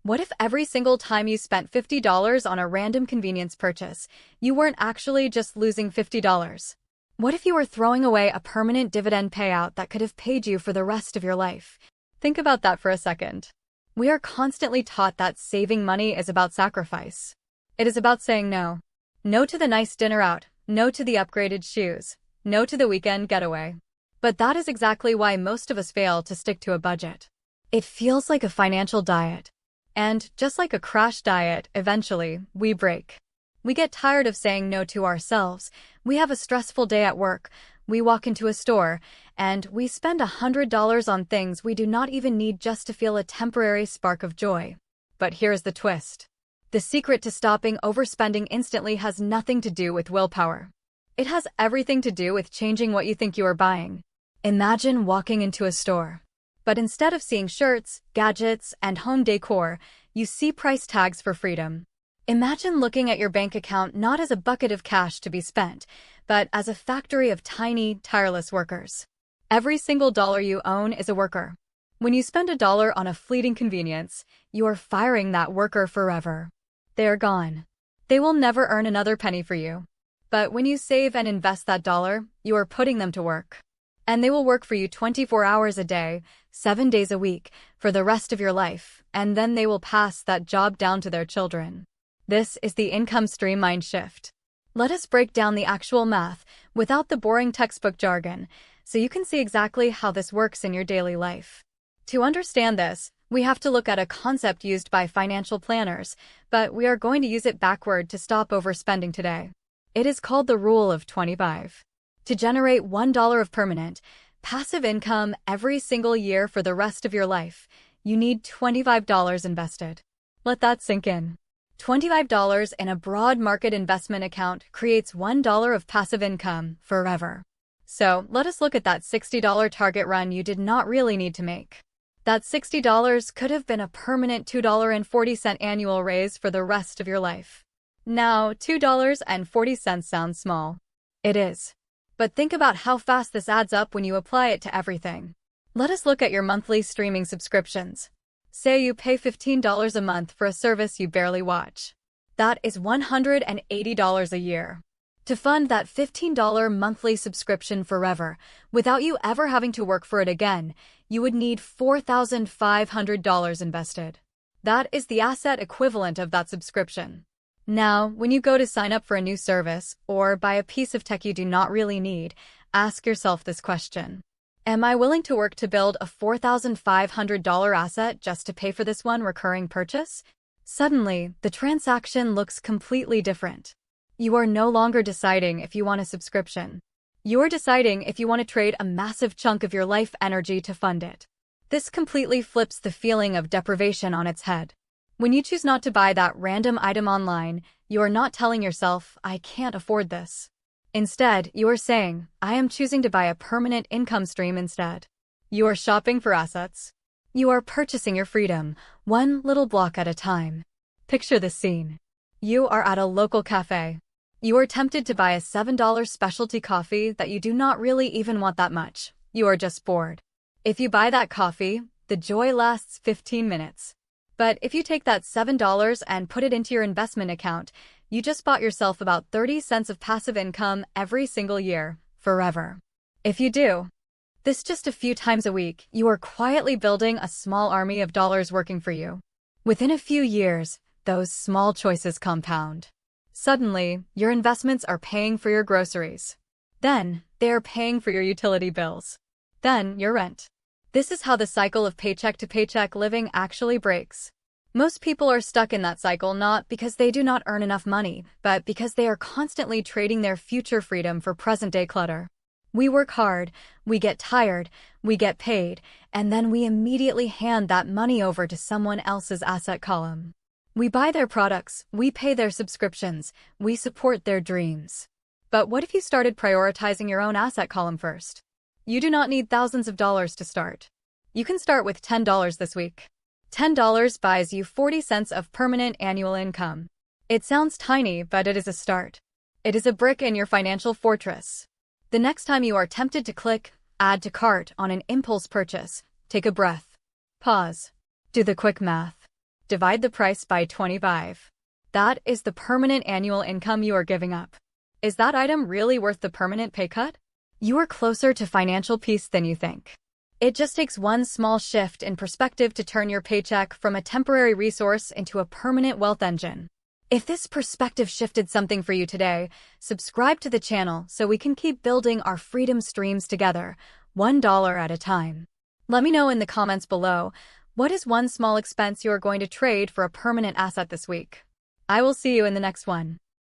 What if every single time you spent $50 on a random convenience purchase, you weren't actually just losing $50? What if you were throwing away a permanent dividend payout that could have paid you for the rest of your life? Think about that for a second. We are constantly taught that saving money is about sacrifice. It is about saying no. No to the nice dinner out, no to the upgraded shoes, no to the weekend getaway. But that is exactly why most of us fail to stick to a budget. It feels like a financial diet. And just like a crash diet, eventually, we break. We get tired of saying no to ourselves. We have a stressful day at work. We walk into a store, and we spend $100 on things we do not even need just to feel a temporary spark of joy. But here's the twist. The secret to stopping overspending instantly has nothing to do with willpower. It has everything to do with changing what you think you are buying. Imagine walking into a store. But instead of seeing shirts, gadgets, and home decor, you see price tags for freedom. Imagine looking at your bank account not as a bucket of cash to be spent, but as a factory of tiny, tireless workers. Every single dollar you own is a worker. When you spend $1 on a fleeting convenience, you are firing that worker forever. They are gone. They will never earn another penny for you. But when you save and invest that dollar, you are putting them to work. And they will work for you 24 hours a day, 7 days a week, for the rest of your life, and then they will pass that job down to their children. This is the income stream mind shift. Let us break down the actual math without the boring textbook jargon, so you can see exactly how this works in your daily life. To understand this, we have to look at a concept used by financial planners, but we are going to use it backward to stop overspending today. It is called the Rule of 25. To generate $1 of permanent, passive income every single year for the rest of your life, you need $25 invested. Let that sink in. $25 in a broad market investment account creates $1 of passive income forever. So let us look at that $60 target run you did not really need to make. That $60 could have been a permanent $2.40 annual raise for the rest of your life. Now, $2.40 sounds small. It is. But think about how fast this adds up when you apply it to everything. Let us look at your monthly streaming subscriptions. Say you pay $15 a month for a service you barely watch. That is $180 a year. To fund that $15 monthly subscription forever, without you ever having to work for it again, you would need $4,500 invested. That is the asset equivalent of that subscription. Now, when you go to sign up for a new service or buy a piece of tech you do not really need, ask yourself this question. Am I willing to work to build a $4,500 asset just to pay for this one recurring purchase? Suddenly, the transaction looks completely different. You are no longer deciding if you want a subscription. You are deciding if you want to trade a massive chunk of your life energy to fund it. This completely flips the feeling of deprivation on its head. When you choose not to buy that random item online, you are not telling yourself, I can't afford this. Instead, you are saying, I am choosing to buy a permanent income stream instead. You are shopping for assets. You are purchasing your freedom, one little block at a time. Picture this scene. You are at a local cafe. You are tempted to buy a $7 specialty coffee that you do not really even want that much. You are just bored. If you buy that coffee, the joy lasts 15 minutes. But if you take that $7 and put it into your investment account, you just bought yourself about 30 cents of passive income every single year, forever. If you do this just a few times a week, you are quietly building a small army of dollars working for you. Within a few years, those small choices compound. Suddenly, your investments are paying for your groceries. Then, they are paying for your utility bills. Then, your rent. This is how the cycle of paycheck to paycheck living actually breaks. Most people are stuck in that cycle not because they do not earn enough money, but because they are constantly trading their future freedom for present-day clutter. We work hard, we get tired, we get paid, and then we immediately hand that money over to someone else's asset column. We buy their products, we pay their subscriptions, we support their dreams. But what if you started prioritizing your own asset column first? You do not need thousands of dollars to start. You can start with $10 this week. $10 buys you 40 cents of permanent annual income. It sounds tiny, but it is a start. It is a brick in your financial fortress. The next time you are tempted to click Add to Cart on an impulse purchase, take a breath. Pause. Do the quick math. Divide the price by 25. That is the permanent annual income you are giving up. Is that item really worth the permanent pay cut? You are closer to financial peace than you think. It just takes one small shift in perspective to turn your paycheck from a temporary resource into a permanent wealth engine. If this perspective shifted something for you today, subscribe to the channel so we can keep building our freedom streams together, $1 at a time. Let me know in the comments below, what is one small expense you are going to trade for a permanent asset this week? I will see you in the next one.